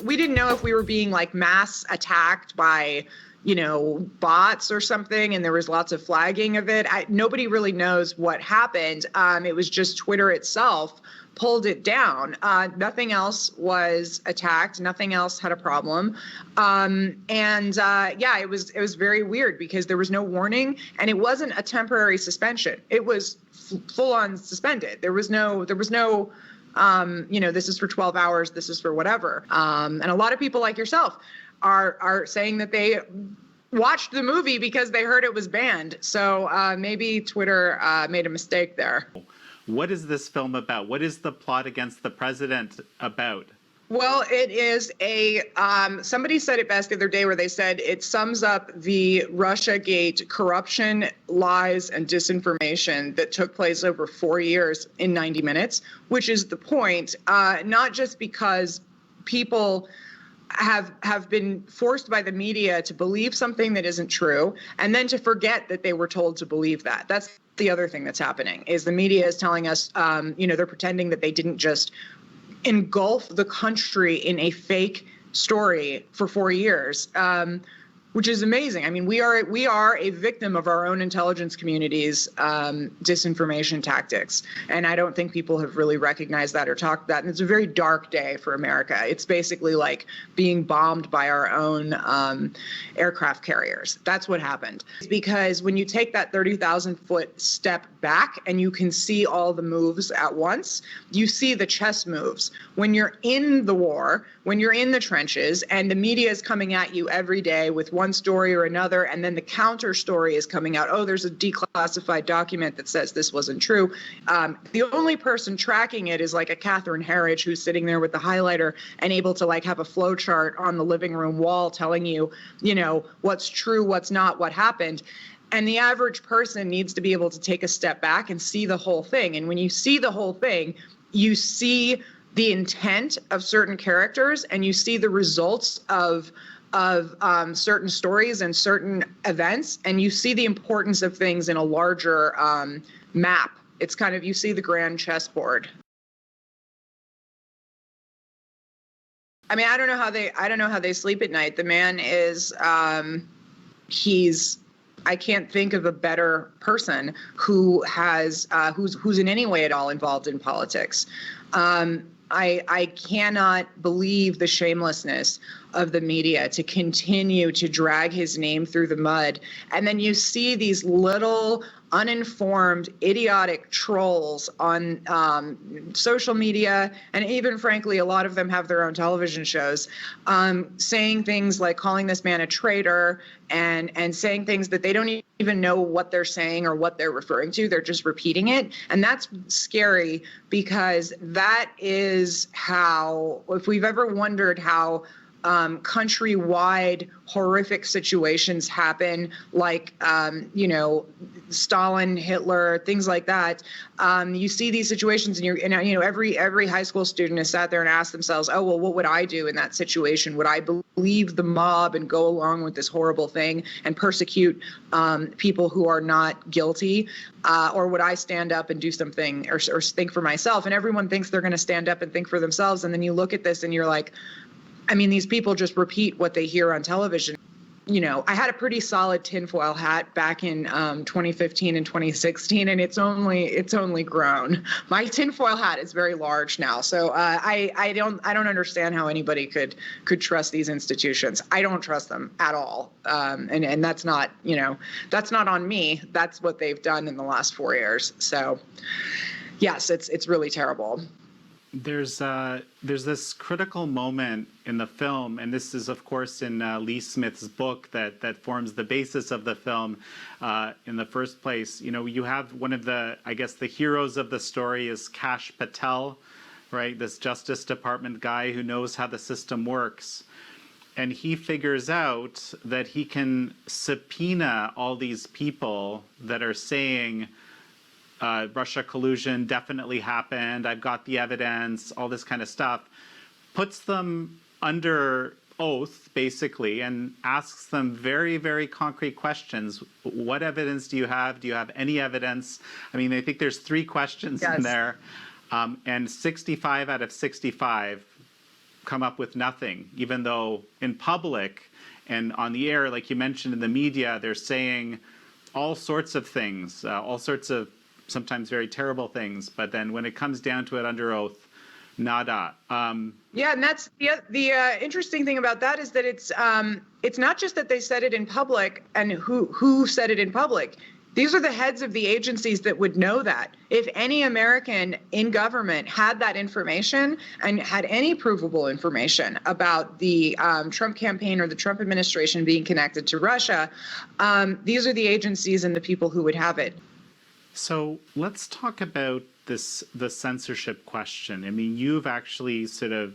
We didn't know if we were being like mass attacked by, bots or something, and there was lots of flagging of it. Nobody really knows what happened. It was just Twitter itself pulled it down. Nothing else was attacked. Nothing else had a problem. It was very weird because there was no warning, and it wasn't a temporary suspension. It was full on suspended. There was no this is for 12 hours, this is for whatever. And a lot of people like yourself are saying that they watched the movie because they heard it was banned. So maybe Twitter made a mistake there. What is this film about? What is the plot against the president about? Well, it is somebody said it best the other day where they said it sums up the Russiagate corruption, lies, and disinformation that took place over 4 years in 90 minutes, which is the point, not just because people have been forced by the media to believe something that isn't true and then to forget that they were told to believe that. That's the other thing that's happening is the media is telling us, they're pretending that they didn't just engulf the country in a fake story for 4 years, which is amazing. I mean, we are a victim of our own intelligence community's disinformation tactics, and I don't think people have really recognized that or talked that. And it's a very dark day for America. It's basically like being bombed by our own aircraft carriers. That's what happened. Because when you take that 30,000-foot step back and you can see all the moves at once, you see the chess moves. When you're in the war, when you're in the trenches, and the media is coming at you every day with one story or another, and then the counter story is coming out. Oh, there's a declassified document that says this wasn't true. The only person tracking it is like a Catherine Herridge who's sitting there with the highlighter and able to like have a flow chart on the living room wall telling you, what's true, what's not, what happened. And the average person needs to be able to take a step back and see the whole thing. And when you see the whole thing, you see the intent of certain characters and you see the results of certain stories and certain events, and you see the importance of things in a larger map. It's kind of, you see the grand chessboard. I mean, I don't know how they sleep at night. The man is, I can't think of a better person who has, who's in any way at all involved in politics. I cannot believe the shamelessness of the media to continue to drag his name through the mud. And then you see these little uninformed, idiotic trolls on social media, and even frankly, a lot of them have their own television shows, saying things like calling this man a traitor and saying things that they don't even know what they're saying or what they're referring to. They're just repeating it. And that's scary because that is how, if we've ever wondered how countrywide horrific situations happen, like, Stalin, Hitler, things like that. You see these situations and every high school student has sat there and asked themselves, oh, well, what would I do in that situation? Would I believe the mob and go along with this horrible thing and persecute people who are not guilty? Or would I stand up and do something or think for myself? And everyone thinks they're going to stand up and think for themselves. And then you look at this and you're like, I mean, these people just repeat what they hear on television. I had a pretty solid tinfoil hat back in 2015 and 2016, and it's only grown. My tinfoil hat is very large now, so I don't understand how anybody could trust these institutions. I don't trust them at all, and that's not that's not on me. That's what they've done in the last 4 years. So, yes, it's really terrible. There's this critical moment in the film, and this is, of course, in Lee Smith's book that forms the basis of the film in the first place. You have one of the heroes of the story is Kash Patel, right? This Justice Department guy who knows how the system works. And he figures out that he can subpoena all these people that are saying, Russia collusion definitely happened, I've got the evidence, all this kind of stuff, puts them under oath, basically, and asks them very, very concrete questions. What evidence do you have? Do you have any evidence? I mean, I think there's 3 questions in there, and 65 out of 65 come up with nothing, even though in public and on the air, like you mentioned in the media, they're saying all sorts of things, all sorts of sometimes very terrible things. But then when it comes down to it under oath, nada. Yeah, and that's the interesting thing about that is that it's not just that they said it in public and who said it in public. These are the heads of the agencies that would know that. If any American in government had that information and had any provable information about the Trump campaign or the Trump administration being connected to Russia, these are the agencies and the people who would have it. So let's talk about the censorship question. I mean, you've actually sort of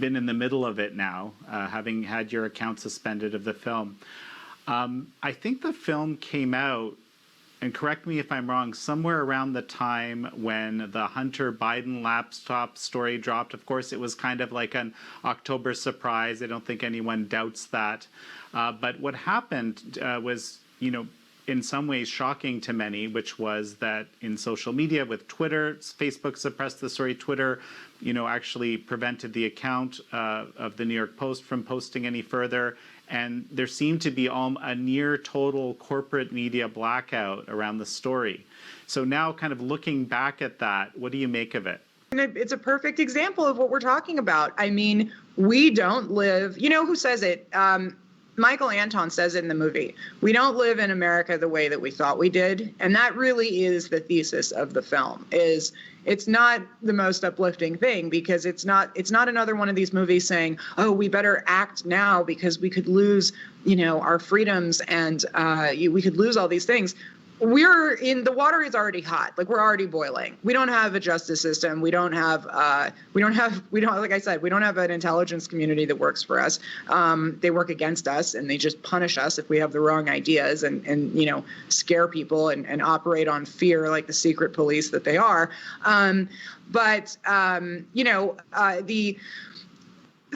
been in the middle of it now, having had your account suspended of the film. I think the film came out, and correct me if I'm wrong, somewhere around the time when the Hunter Biden laptop story dropped. Of course, it was kind of like an October surprise. I don't think anyone doubts that. But what happened was, in some ways shocking to many, which was that in social media with Twitter, Facebook suppressed the story. Twitter, actually prevented the account of the New York Post from posting any further. And there seemed to be a near total corporate media blackout around the story. So now kind of looking back at that, what do you make of it? It's a perfect example of what we're talking about. I mean, we don't live, who says it? Michael Anton says it in the movie. We don't live in America the way that we thought we did. And that really is the thesis of the film, is it's not the most uplifting thing, because it's not another one of these movies saying, oh, we better act now because we could lose, our freedoms and we could lose all these things. The water is already hot. Like, we're already boiling. We don't have a justice system. We don't have, like I said, we don't have an intelligence community that works for us. They work against us, and they just punish us if we have the wrong ideas and scare people and operate on fear like the secret police that they are.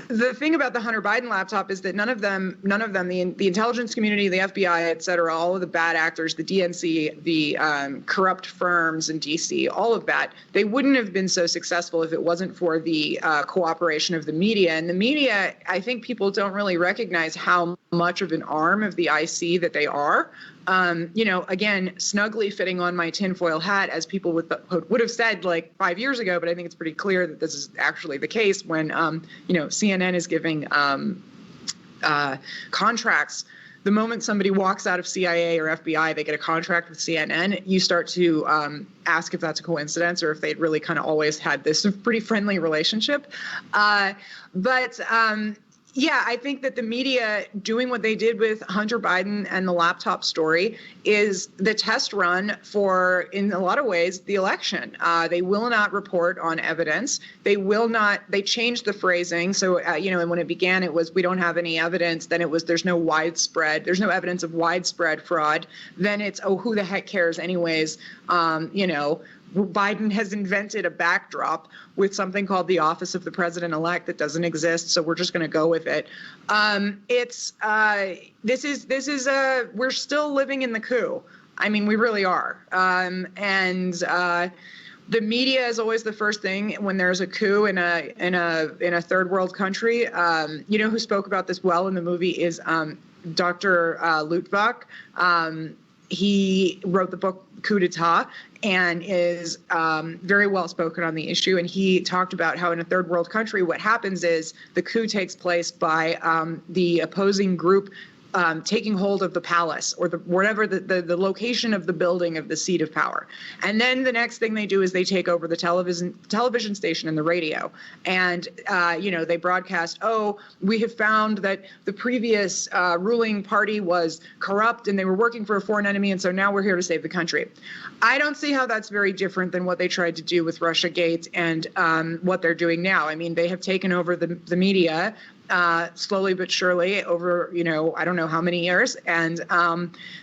The thing about the Hunter Biden laptop is that none of them, the intelligence community, the FBI, et cetera, all of the bad actors, the DNC, the corrupt firms in DC, all of that, they wouldn't have been so successful if it wasn't for the cooperation of the media. And the media, I think people don't really recognize how much of an arm of the IC that they are. Again, snugly fitting on my tinfoil hat, as people would have said like 5 years ago, but I think it's pretty clear that this is actually the case when, CNN is giving contracts. The moment somebody walks out of CIA or FBI, they get a contract with CNN, you start to ask if that's a coincidence or if they'd really kind of always had this pretty friendly relationship. Yeah, I think that the media doing what they did with Hunter Biden and the laptop story is the test run for, in a lot of ways, the election. They will not report on evidence. They changed the phrasing. So, and when it began, it was, we don't have any evidence. Then it was, there's no evidence of widespread fraud. Then it's, oh, who the heck cares anyways? Biden has invented a backdrop with something called the Office of the President-elect that doesn't exist, so we're just going to go with it. We're still living in the coup. I mean, we really are. The media is always the first thing when there's a coup in a third world country. Who spoke about this well in the movie is Dr. Luttwak. He wrote the book Coup d'etat and is very well spoken on the issue. And he talked about how in a third world country, what happens is the coup takes place by the opposing group taking hold of the palace or whatever the location of the building of the seat of power. And then the next thing they do is they take over the television station and the radio. And, they broadcast, oh, we have found that the previous ruling party was corrupt and they were working for a foreign enemy. And so now we're here to save the country. I don't see how that's very different than what they tried to do with Russiagate and what they're doing now. I mean, they have taken over the media slowly but surely over, I don't know how many years. And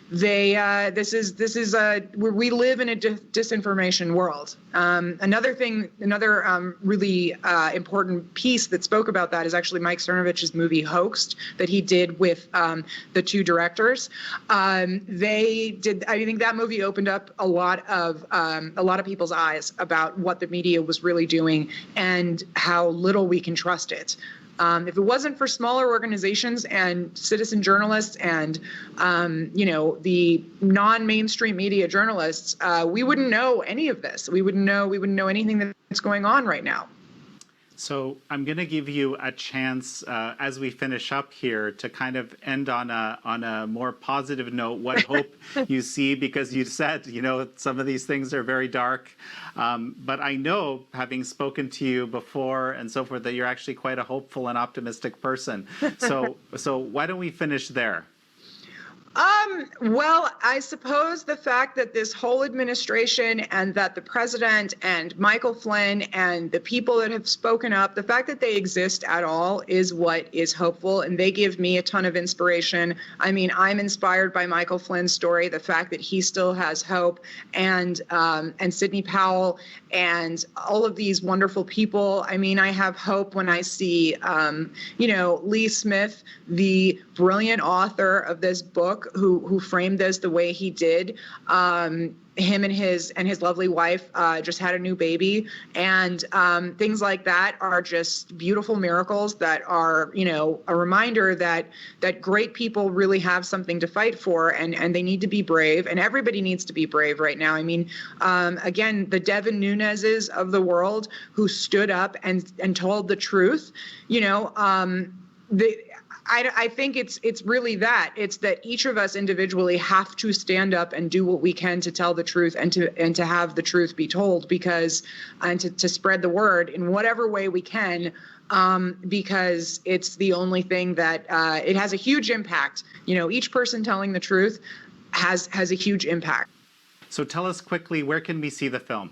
this is where we live in a disinformation world. Another really important piece that spoke about that is actually Mike Cernovich's movie Hoaxed that he did with the two directors. I think that movie opened up a lot of people's eyes about what the media was really doing and how little we can trust it. If it wasn't for smaller organizations and citizen journalists and, the non-mainstream media journalists, we wouldn't know any of this. We wouldn't know anything that's going on right now. So I'm going to give you a chance as we finish up here to kind of end on a more positive note. What hope you see, because you said some of these things are very dark, but I know, having spoken to you before and so forth, that you're actually quite a hopeful and optimistic person. So why don't we finish there? Well, I suppose the fact that this whole administration and that the president and Michael Flynn and the people that have spoken up, the fact that they exist at all is what is hopeful, and they give me a ton of inspiration. I mean, I'm inspired by Michael Flynn's story, the fact that he still has hope, and Sidney Powell and all of these wonderful people. I mean, I have hope when I see, Lee Smith, the brilliant author of this book, who framed this the way he did. Him and his lovely wife just had a new baby, and things like that are just beautiful miracles that are, a reminder that great people really have something to fight for, and they need to be brave, and everybody needs to be brave right now. I mean, again, the Devin Nuneses of the world who stood up and told the truth, I think it's really that. It's that each of us individually have to stand up and do what we can to tell the truth and to have the truth be told, and to spread the word in whatever way we can, because it's the only thing that it has a huge impact. Each person telling the truth has a huge impact. So tell us quickly, where can we see the film?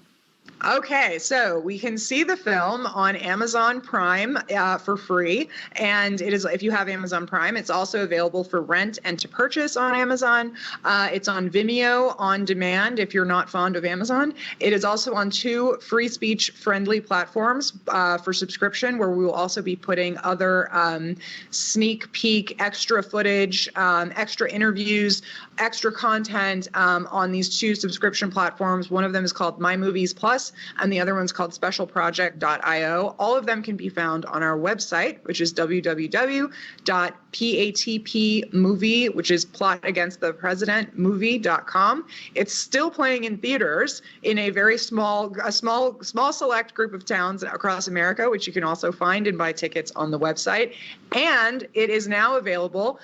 Okay, so we can see the film on Amazon Prime for free, and it is, if you have Amazon Prime, it's also available for rent and to purchase on Amazon. It's on Vimeo on demand if you're not fond of Amazon. It is also on 2 free speech friendly platforms for subscription, where we will also be putting other sneak peek, extra footage, extra interviews, extra content on these 2 subscription platforms. One of them is called My Movies Plus, and the other one's called specialproject.io. All of them can be found on our website, which is www.patpmovie, which is Plot Against the President movie.com. It's still playing in theaters in a very small select group of towns across America, which you can also find and buy tickets on the website. And it is now available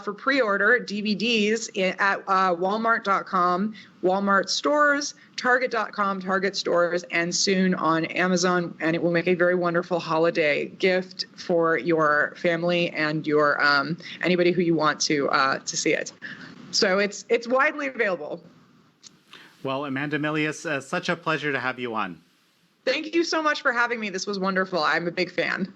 for pre-order DVDs at Walmart.com, Walmart stores, Target.com, Target stores, and soon on Amazon. And it will make a very wonderful holiday gift for your family and your anybody who you want to see it. So it's widely available. Well, Amanda Milius, such a pleasure to have you on. Thank you so much for having me. This was wonderful. I'm a big fan.